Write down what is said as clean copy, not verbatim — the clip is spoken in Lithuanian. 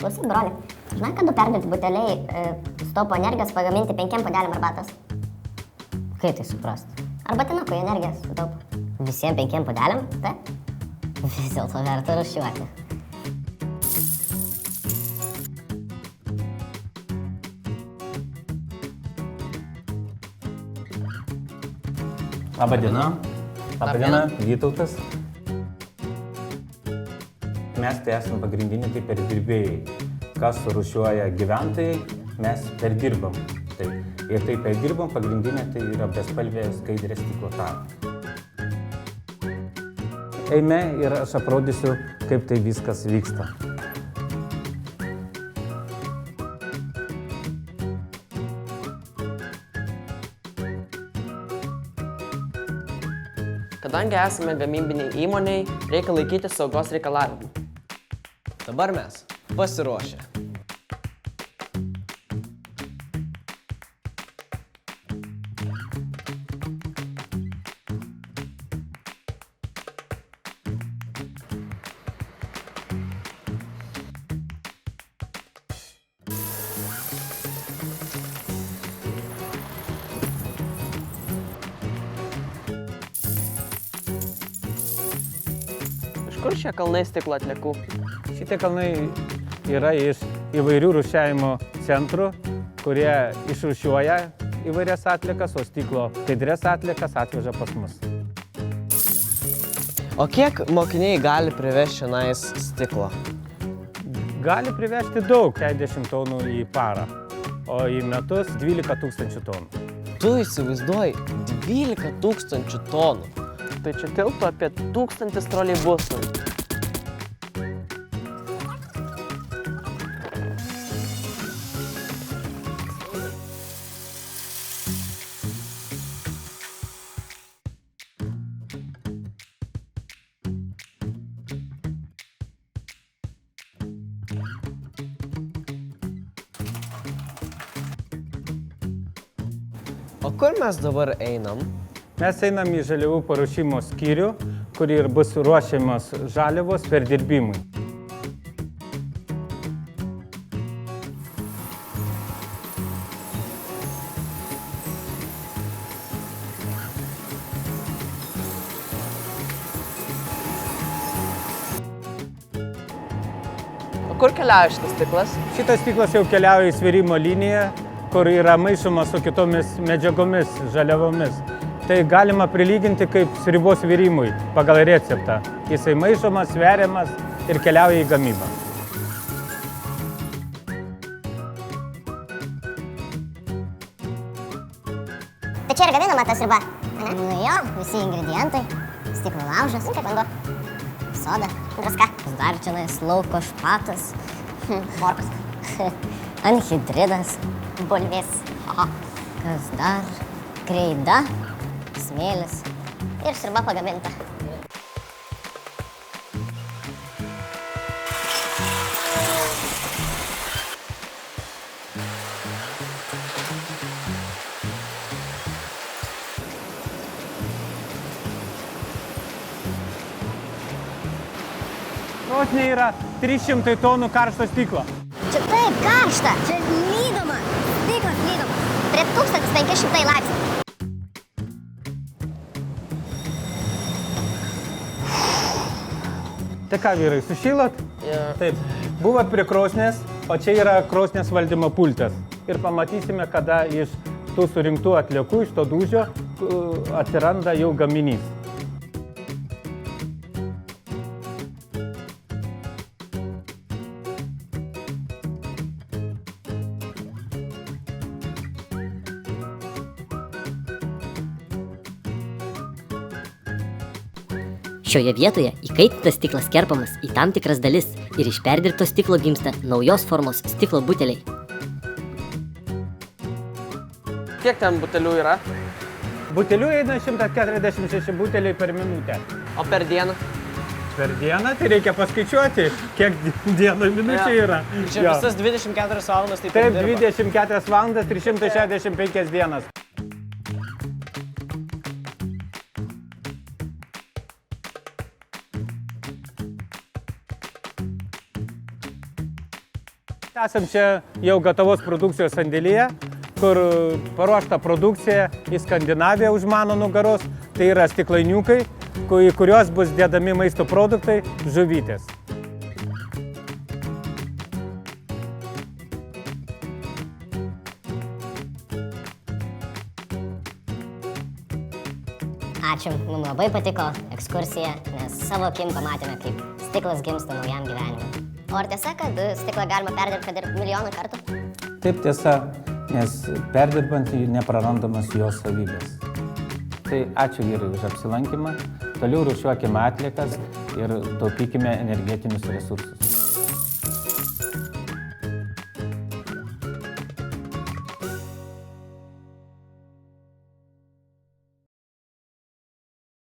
Klausyk, broli, žinai, kad 2 perdirbti buteliai sutaupo energijos pagaminti 5 puodeliam arbatos? Kaip tai suprasti? Arbatinukui energijos sutaupo. Visiems 5 puodeliam? Taip. Vis dėlto verta rūšiuoti. Labadiena. Labadiena, Vytautas. Mes tai esame pagrindiniai kaip perdirbėjai. Kas surūšiuoja gyventojai, mes perdirbam. Tai, ir tai perdirbam, pagrindinė tai yra bespalvė skaidrė stiklo tara. Eime ir aš aprodysiu, kaip tai viskas vyksta. Kadangi esame gamybiniai įmoniai, reikia laikyti saugos reikalavimų. Dabar mes pasiruošę. Iš kur šie kalnai stiklo atliekų? Šitie kalnai yra iš įvairių rūšiavimo centrų, kurie išrūšiuoja įvairias atliekas, o stiklo skaidrės atliekas atveža pas mus. O kiek mokiniai gali privežti čionais stiklo? Gali privežti daug, 40 tonų į parą, o į metus 12 000 tonų. Tu įsivaizduoji 12 000 tonų. Tai čia tilptų apie 1000 troleibusų. O kur mes dabar einam? Mes einam į žaliavų paruošimo skyrių, kur ir bus ruošiamas žaliavos perdirbimui. O kur keliauja šitas stiklas? Šitas stiklas jau keliauja į svėrimo liniją, kur yra maišoma su kitomis medžiagomis, žaliavomis. Tai galima prilyginti kaip sriubos virimui pagal receptą. Jisai maišomas, sveriamas ir keliauja į gamybą. Tai čia ir gaminama ta sriuba? Nu jo, visi ingredientai. Stiklo laužas, kaip vanduo. Soda, druska. Dar čionais lauko špatas, Morkos. anhidridas, Bulvės. aha, kas dar, kreida, smėlis. Ir sriuba pagaminta. Krosnyje yra 300 tonų karšto stiklo. Čia taip karšta. Čia lydoma. Stiklas lydoma. Prie 1500 laipsnių. Tai ką, vyrai, sušilot? Ja. Taip, buvot prie krosnės, o čia yra krosnės valdymo pultas. Ir pamatysime, kada iš tų surinktų atliekų, iš to dūžio, atsiranda jau gaminys. Šioje vietoje įkaitintas stiklas kerpamas į tam tikras dalis ir iš perdirbto stiklo gimsta naujos formos stiklo buteliai. Kiek ten butelių yra? Butelių eina 146 buteliai per minutę. O per dieną? Per dieną tai reikia paskaičiuoti, kiek dienų minučių yra. Čia Jo. visas 24 valandas taip Taip, dirba. 24 valandas, 365 dienas. Esam čia jau gatavos produkcijos sandėlyje, kur paruošta produkcija į Skandinaviją už mano nugaros. Tai yra stiklainiukai, į kuriuos bus dedami maisto produktai, žuvytės. Ačiū, mums labai patiko ekskursija, nes savo akim pamatėme, kaip stiklas gimsta naujam gyvenimui. O ar tiesa, kad stiklą galima perdirbti kad ir milijoną kartų? Taip tiesa, nes perdirbant jį neprarandamas jo savybės. Tai ačiū vyrai už apsilankymą, toliau rūšiuokime atliekas ir taupykime energetinius resursus.